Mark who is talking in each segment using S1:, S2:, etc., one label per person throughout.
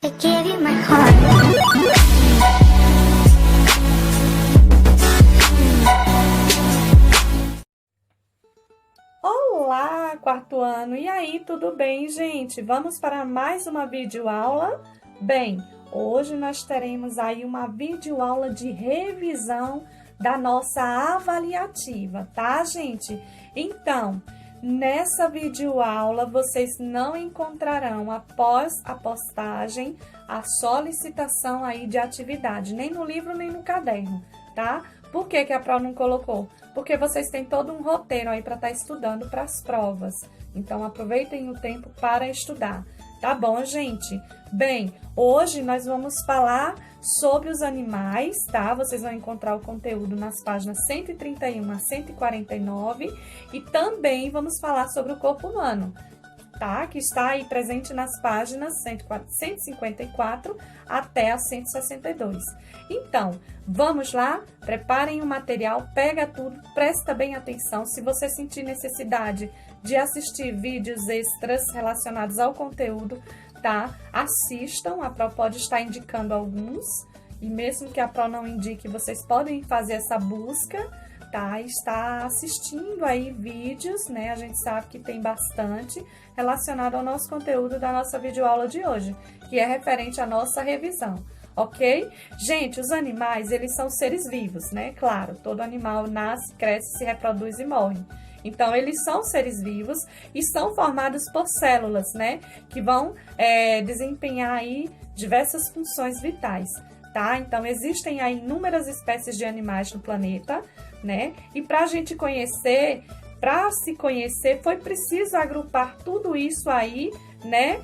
S1: I gave you my heart.
S2: Olá, quarto ano! E aí, tudo bem, gente? Vamos para mais uma videoaula? Bem, hoje nós teremos aí uma videoaula de revisão da nossa avaliativa, tá, gente? Então, nessa videoaula, vocês não encontrarão, após a postagem, a solicitação aí de atividade, nem no livro, nem no caderno, tá? Por que a prova não colocou? Porque vocês têm todo um roteiro aí para estar estudando para as provas. Então, aproveitem o tempo para estudar. Tá bom, gente? Bem, hoje nós vamos falar sobre os animais, tá? Vocês vão encontrar o conteúdo nas páginas 131 a 149 e também vamos falar sobre o corpo humano, tá? Que está aí presente nas páginas 154 até a 162. Então, vamos lá? Preparem o material, pega tudo, presta bem atenção. Se você sentir necessidade de assistir vídeos extras relacionados ao conteúdo, tá? Assistam, a Pro pode estar indicando alguns, e mesmo que a Pro não indique, vocês podem fazer essa busca, tá? Está assistindo aí vídeos, né? A gente sabe que tem bastante relacionado ao nosso conteúdo da nossa videoaula de hoje, que é referente à nossa revisão, ok? Gente, os animais, eles são seres vivos, né? Claro, todo animal nasce, cresce, se reproduz e morre. Então, eles são seres vivos e são formados por células, né? Que vão desempenhar aí diversas funções vitais, tá? Então, existem aí inúmeras espécies de animais no planeta, né? E para a gente conhecer, para se conhecer, foi preciso agrupar tudo isso aí, né?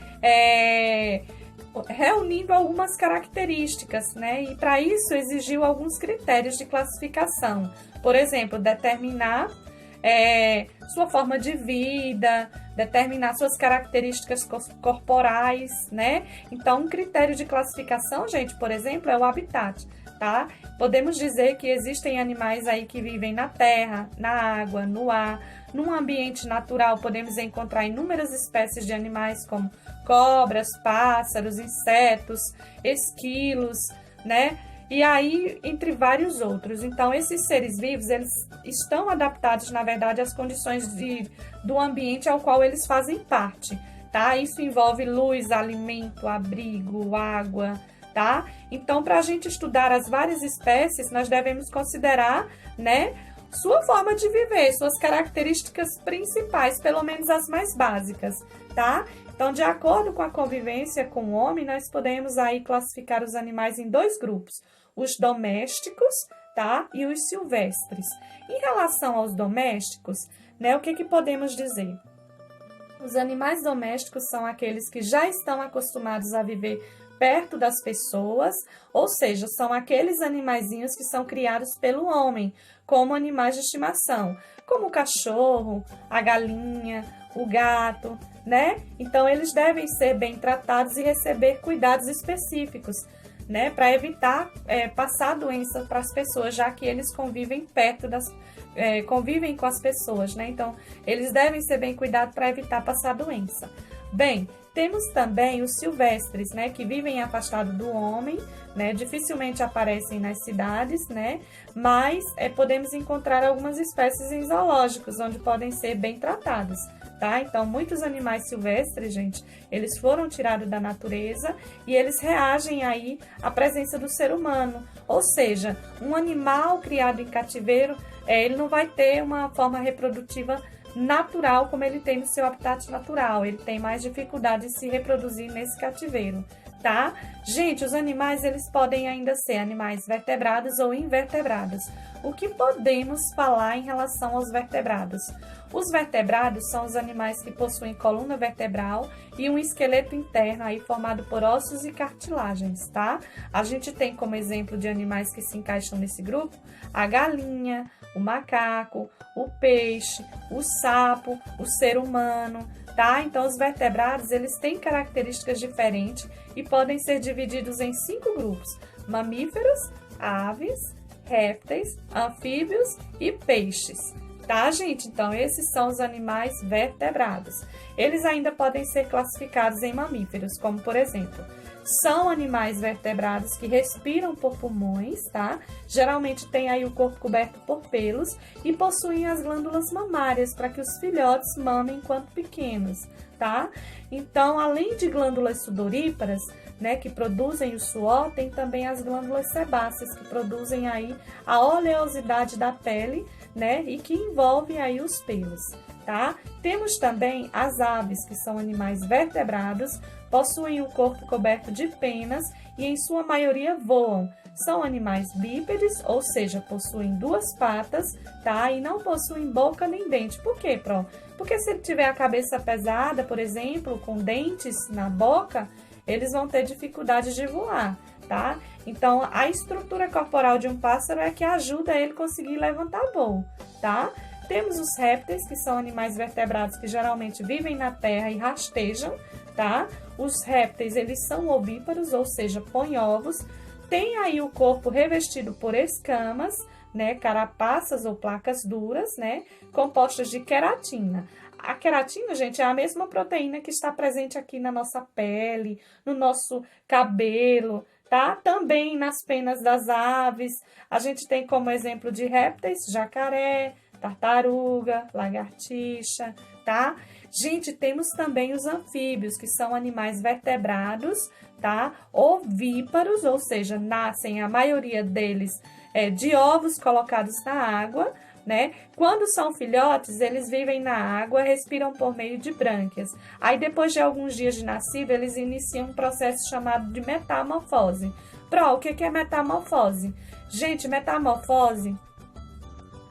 S2: Reunindo algumas características, né? E para isso exigiu alguns critérios de classificação. Por exemplo, determinar sua forma de vida, determinar suas características corporais, né? Então, um critério de classificação, gente, por exemplo, é o habitat, tá? Podemos dizer que existem animais aí que vivem na terra, na água, no ar. Num ambiente natural, podemos encontrar inúmeras espécies de animais como cobras, pássaros, insetos, esquilos, né? E aí, entre vários outros. Então, esses seres vivos, eles estão adaptados, na verdade, às condições do ambiente ao qual eles fazem parte, tá? Isso envolve luz, alimento, abrigo, água, tá? Então, para a gente estudar as várias espécies, nós devemos considerar, né, sua forma de viver, suas características principais, pelo menos as mais básicas, tá? Então, de acordo com a convivência com o homem, nós podemos aí classificar os animais em dois grupos, os domésticos, tá? E os silvestres. Em relação aos domésticos, né, o que podemos dizer? Os animais domésticos são aqueles que já estão acostumados a viver perto das pessoas, ou seja, são aqueles animaizinhos que são criados pelo homem, como animais de estimação, como o cachorro, a galinha, o gato, né? Então, eles devem ser bem tratados e receber cuidados específicos, né? Para evitar passar doença para as pessoas, já que eles convivem convivem com as pessoas, né? Então, eles devem ser bem cuidados para evitar passar doença. Bem, temos também os silvestres, né, que vivem afastados do homem, né, dificilmente aparecem nas cidades, né, mas podemos encontrar algumas espécies em zoológicos, onde podem ser bem tratados, tá? Então, muitos animais silvestres, gente, eles foram tirados da natureza e eles reagem aí à presença do ser humano, ou seja, um animal criado em cativeiro, ele não vai ter uma forma reprodutiva natural como ele tem no seu habitat natural, ele tem mais dificuldade de se reproduzir nesse cativeiro, tá? Gente, os animais, eles podem ainda ser animais vertebrados ou invertebrados. O que podemos falar em relação aos vertebrados? Os vertebrados são os animais que possuem coluna vertebral e um esqueleto interno aí formado por ossos e cartilagens, tá? A gente tem como exemplo de animais que se encaixam nesse grupo a galinha, o macaco, o peixe, o sapo, o ser humano, tá? Então, os vertebrados, eles têm características diferentes e podem ser divididos em 5 grupos: mamíferos, aves, répteis, anfíbios e peixes. Tá, gente? Então, esses são os animais vertebrados. Eles ainda podem ser classificados em mamíferos, como, por exemplo, são animais vertebrados que respiram por pulmões, tá? Geralmente tem aí o corpo coberto por pelos e possuem as glândulas mamárias para que os filhotes mamem enquanto pequenos, tá? Então, além de glândulas sudoríparas, né, que produzem o suor, tem também as glândulas sebáceas, que produzem aí a oleosidade da pele, né, e que envolvem aí os pelos, tá? Temos também as aves, que são animais vertebrados, possuem o corpo coberto de penas e em sua maioria voam. São animais bípedes, ou seja, possuem duas patas, tá? E não possuem boca nem dente. Por quê, Pro? Porque se ele tiver a cabeça pesada, por exemplo, com dentes na boca, eles vão ter dificuldade de voar, tá? Então, a estrutura corporal de um pássaro é que ajuda ele a conseguir levantar voo, tá? Temos os répteis, que são animais vertebrados que geralmente vivem na terra e rastejam, tá? Os répteis, eles são ovíparos, ou seja, põem ovos. Tem aí o corpo revestido por escamas, né? Carapaças ou placas duras, né? Compostas de queratina. A queratina, gente, é a mesma proteína que está presente aqui na nossa pele, no nosso cabelo, tá? Também nas penas das aves. A gente tem como exemplo de répteis, jacaré, tartaruga, lagartixa, tá? Gente, temos também os anfíbios, que são animais vertebrados, tá? Ovíparos, ou seja, nascem a maioria deles de ovos colocados na água, né? Quando são filhotes, eles vivem na água, respiram por meio de brânquias. Aí, depois de alguns dias de nascido, eles iniciam um processo chamado de metamorfose. Pro, o que é metamorfose? Gente, metamorfose,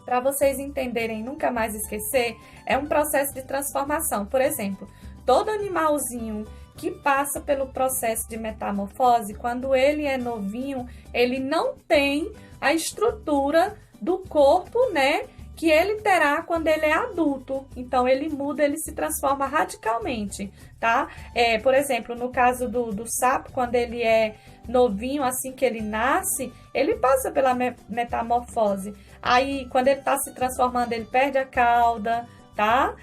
S2: para vocês entenderem e nunca mais esquecer, é um processo de transformação. Por exemplo, todo animalzinho que passa pelo processo de metamorfose, quando ele é novinho, ele não tem a estrutura do corpo, né, que ele terá quando ele é adulto. Então, ele muda, ele se transforma radicalmente, tá? Por exemplo, no caso do sapo, quando ele é novinho, assim que ele nasce, ele passa pela metamorfose. Aí, quando ele está se transformando, ele perde a cauda, tá?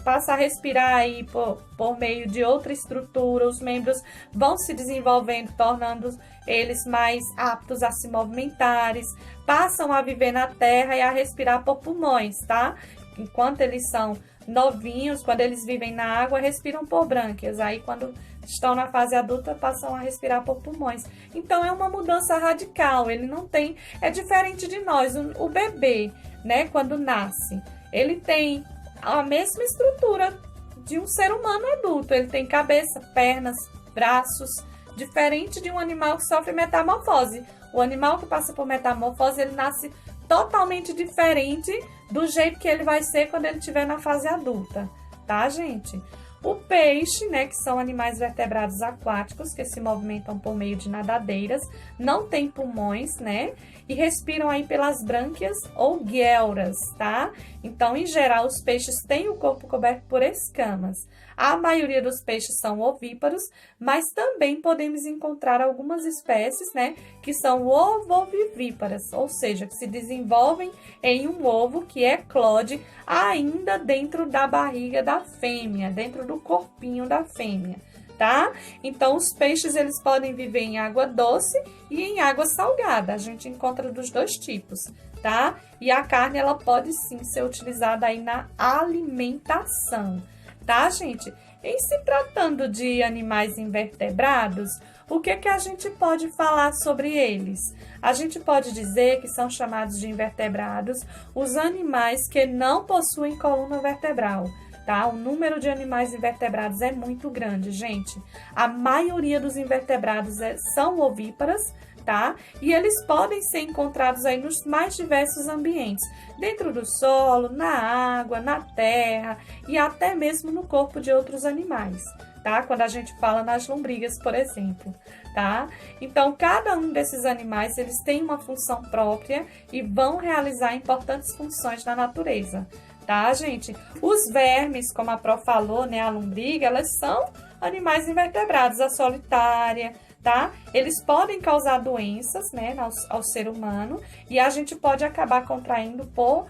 S2: Passa a respirar aí por meio de outra estrutura, os membros vão se desenvolvendo, tornando eles mais aptos a se movimentarem, passam a viver na terra e a respirar por pulmões, tá? Enquanto eles são novinhos, quando eles vivem na água, respiram por brânquias, aí quando estão na fase adulta, passam a respirar por pulmões. Então, é uma mudança radical, ele não tem... É diferente de nós, o bebê, né, quando nasce, ele tem a mesma estrutura de um ser humano adulto. Ele tem cabeça, pernas, braços, diferente de um animal que sofre metamorfose. O animal que passa por metamorfose, ele nasce totalmente diferente do jeito que ele vai ser quando ele estiver na fase adulta, tá, gente? O peixe, né, que são animais vertebrados aquáticos, que se movimentam por meio de nadadeiras, não tem pulmões, né, e respiram aí pelas brânquias ou guelras, tá? Então, em geral, os peixes têm o corpo coberto por escamas. A maioria dos peixes são ovíparos, mas também podemos encontrar algumas espécies, né, que são ovovivíparas, ou seja, que se desenvolvem em um ovo que eclode ainda dentro da barriga da fêmea, dentro do corpinho da fêmea, tá? Então, os peixes, eles podem viver em água doce e em água salgada. A gente encontra dos dois tipos, tá? E a carne, ela pode sim ser utilizada aí na alimentação, tá, gente? Em se tratando de animais invertebrados, o que a gente pode falar sobre eles? A gente pode dizer que são chamados de invertebrados os animais que não possuem coluna vertebral, tá? O número de animais invertebrados é muito grande, gente. A maioria dos invertebrados são ovíparas, tá? E eles podem ser encontrados aí nos mais diversos ambientes, dentro do solo, na água, na terra e até mesmo no corpo de outros animais, tá? Quando a gente fala nas lombrigas, por exemplo, tá? Então, cada um desses animais, eles têm uma função própria e vão realizar importantes funções na natureza, tá, gente? Os vermes, como a Pro falou, né, a lombriga, elas são animais invertebrados, a solitária, tá? Eles podem causar doenças, né, ao ser humano e a gente pode acabar contraindo por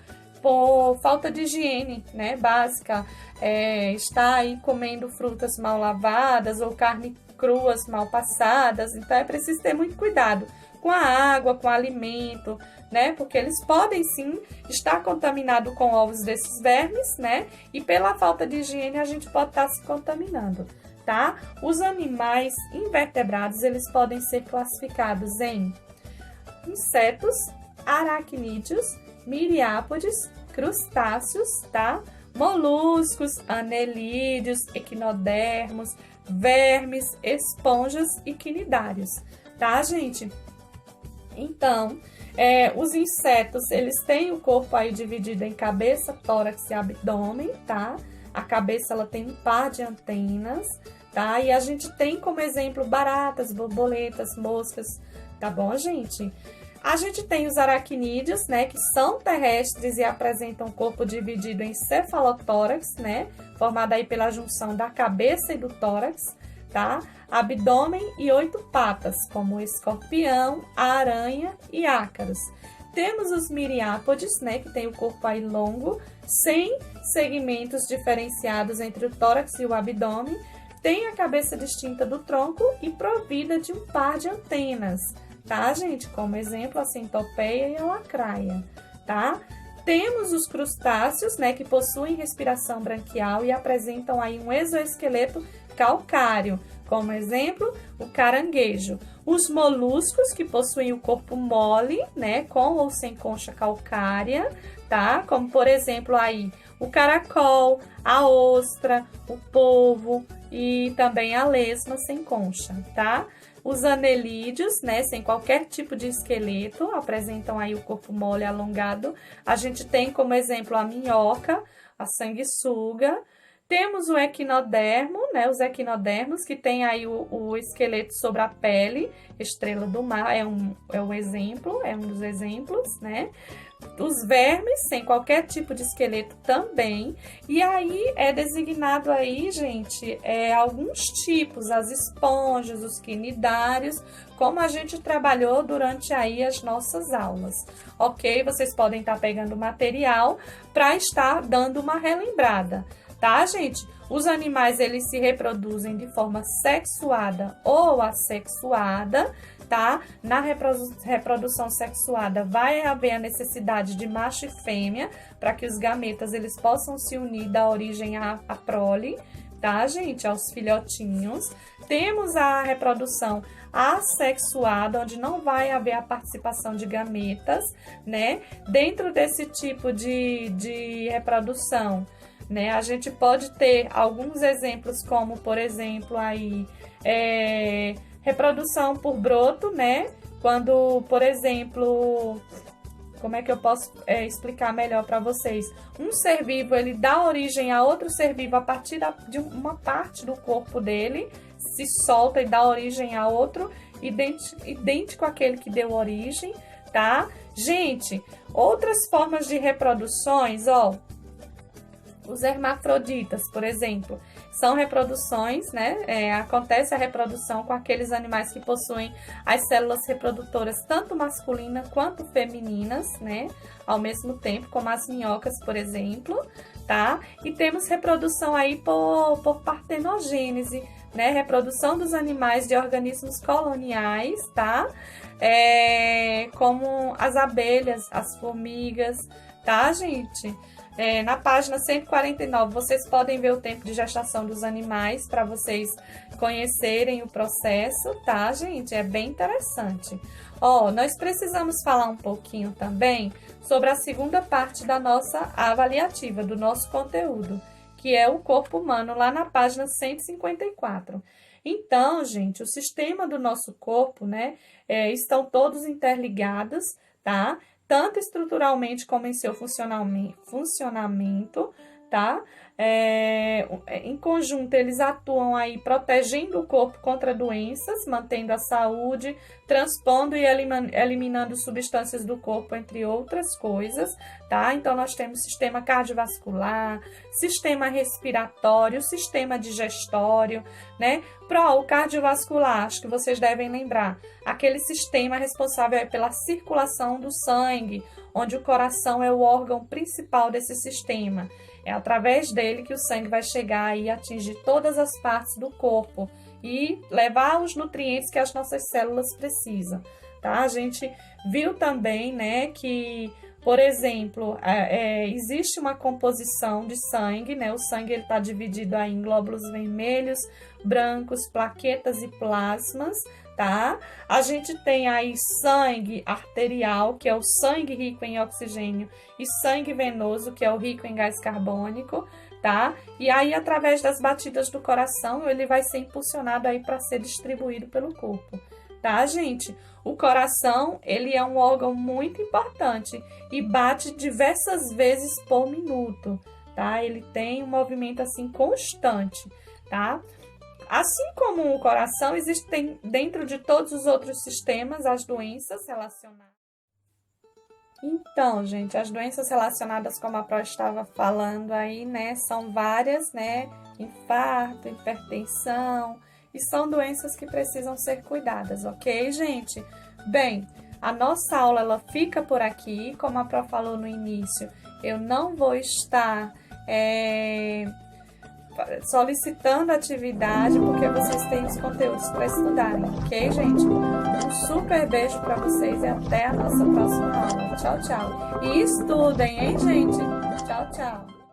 S2: falta de higiene, né, básica, está aí comendo frutas mal lavadas ou carne cruas, mal passadas, então é preciso ter muito cuidado com a água, com o alimento, né? Porque eles podem sim estar contaminados com ovos desses vermes, né? E pela falta de higiene a gente pode estar se contaminando, tá? Os animais invertebrados, eles podem ser classificados em insetos, aracnídeos, miriápodes, crustáceos, tá? Moluscos, anelídeos, equinodermos, vermes, esponjas e quinidários, tá, gente? Então, os insetos, eles têm o corpo aí dividido em cabeça, tórax e abdômen, tá? A cabeça, ela tem um par de antenas, tá? E a gente tem como exemplo baratas, borboletas, moscas, tá bom, gente? A gente tem os aracnídeos, né, que são terrestres e apresentam corpo dividido em cefalotórax, né, formado aí pela junção da cabeça e do tórax, tá? Abdômen e 8 patas, como o escorpião, a aranha e ácaros. Temos os miriápodes, né, que tem o corpo aí longo, sem segmentos diferenciados entre o tórax e o abdômen, tem a cabeça distinta do tronco e provida de um par de antenas, tá, gente? Como exemplo, a centopeia e a lacraia, tá? Temos os crustáceos, né, que possuem respiração branquial e apresentam aí um exoesqueleto calcário, como exemplo, o caranguejo. Os moluscos, que possuem o corpo mole, né, com ou sem concha calcária, tá? Como, por exemplo, aí o caracol, a ostra, o polvo e também a lesma sem concha, tá? Os anelídeos, né, sem qualquer tipo de esqueleto, apresentam aí o corpo mole alongado. A gente tem como exemplo a minhoca, a sanguessuga. Temos o equinodermo, né, os equinodermos, que tem aí o esqueleto sobre a pele, estrela do mar, é um exemplo, é um dos exemplos, né? Os vermes, sem qualquer tipo de esqueleto também. E aí é designado aí, gente, alguns tipos, as esponjas, os quinidários, como a gente trabalhou durante aí as nossas aulas, ok? Vocês podem estar pegando material para estar dando uma relembrada, tá, gente? Os animais, eles se reproduzem de forma sexuada ou assexuada, tá? Na reprodução sexuada vai haver a necessidade de macho e fêmea para que os gametas eles possam se unir, dar origem à prole, tá, gente? Aos filhotinhos. Temos a reprodução assexuada, onde não vai haver a participação de gametas, né? Dentro desse tipo de reprodução, né, a gente pode ter alguns exemplos, como, por exemplo, aí, reprodução por broto, né? Quando, por exemplo, como é que eu posso explicar melhor para vocês? Um ser vivo, ele dá origem a outro ser vivo a partir de uma parte do corpo dele, se solta e dá origem a outro, idêntico àquele que deu origem, tá? Gente, outras formas de reproduções, ó, os hermafroditas, por exemplo, são reproduções, né? Acontece a reprodução com aqueles animais que possuem as células reprodutoras tanto masculinas quanto femininas, né? Ao mesmo tempo, como as minhocas, por exemplo, tá? E temos reprodução aí por partenogênese, né? Reprodução dos animais de organismos coloniais, tá? Como as abelhas, as formigas, tá, gente? Na página 149, vocês podem ver o tempo de gestação dos animais para vocês conhecerem o processo, tá, gente? É bem interessante. Ó, nós precisamos falar um pouquinho também sobre a segunda parte da nossa avaliativa, do nosso conteúdo, que é o corpo humano, lá na página 154. Então, gente, o sistema do nosso corpo, né, estão todos interligados, tá? Tanto estruturalmente como em seu funcionamento, tá? Em conjunto, eles atuam aí protegendo o corpo contra doenças, mantendo a saúde, transpondo e eliminando substâncias do corpo, entre outras coisas, tá? Então, nós temos sistema cardiovascular, sistema respiratório, sistema digestório, né? O cardiovascular, acho que vocês devem lembrar, aquele sistema responsável pela circulação do sangue, onde o coração é o órgão principal desse sistema. É através dele que o sangue vai chegar e atingir todas as partes do corpo e levar os nutrientes que as nossas células precisam, tá? A gente viu também, né, que, por exemplo, existe uma composição de sangue, né? O sangue está dividido aí em glóbulos vermelhos, brancos, plaquetas e plasmas, tá? A gente tem aí sangue arterial, que é o sangue rico em oxigênio, e sangue venoso, que é o rico em gás carbônico, tá? E aí, através das batidas do coração, ele vai ser impulsionado aí para ser distribuído pelo corpo, tá, gente? O coração, ele é um órgão muito importante e bate diversas vezes por minuto, tá? Ele tem um movimento assim constante, tá? Assim como o coração, existem dentro de todos os outros sistemas as doenças relacionadas. Então, gente, as doenças relacionadas, como a Pró estava falando aí, né, são várias, né? Infarto, hipertensão, e são doenças que precisam ser cuidadas, ok, gente? Bem, a nossa aula ela fica por aqui, como a Pró falou no início, eu não vou estar solicitando atividade, porque vocês têm os conteúdos para estudarem, ok, gente? Um super beijo para vocês e até a nossa próxima aula. Tchau, tchau. E estudem, hein, gente? Tchau, tchau.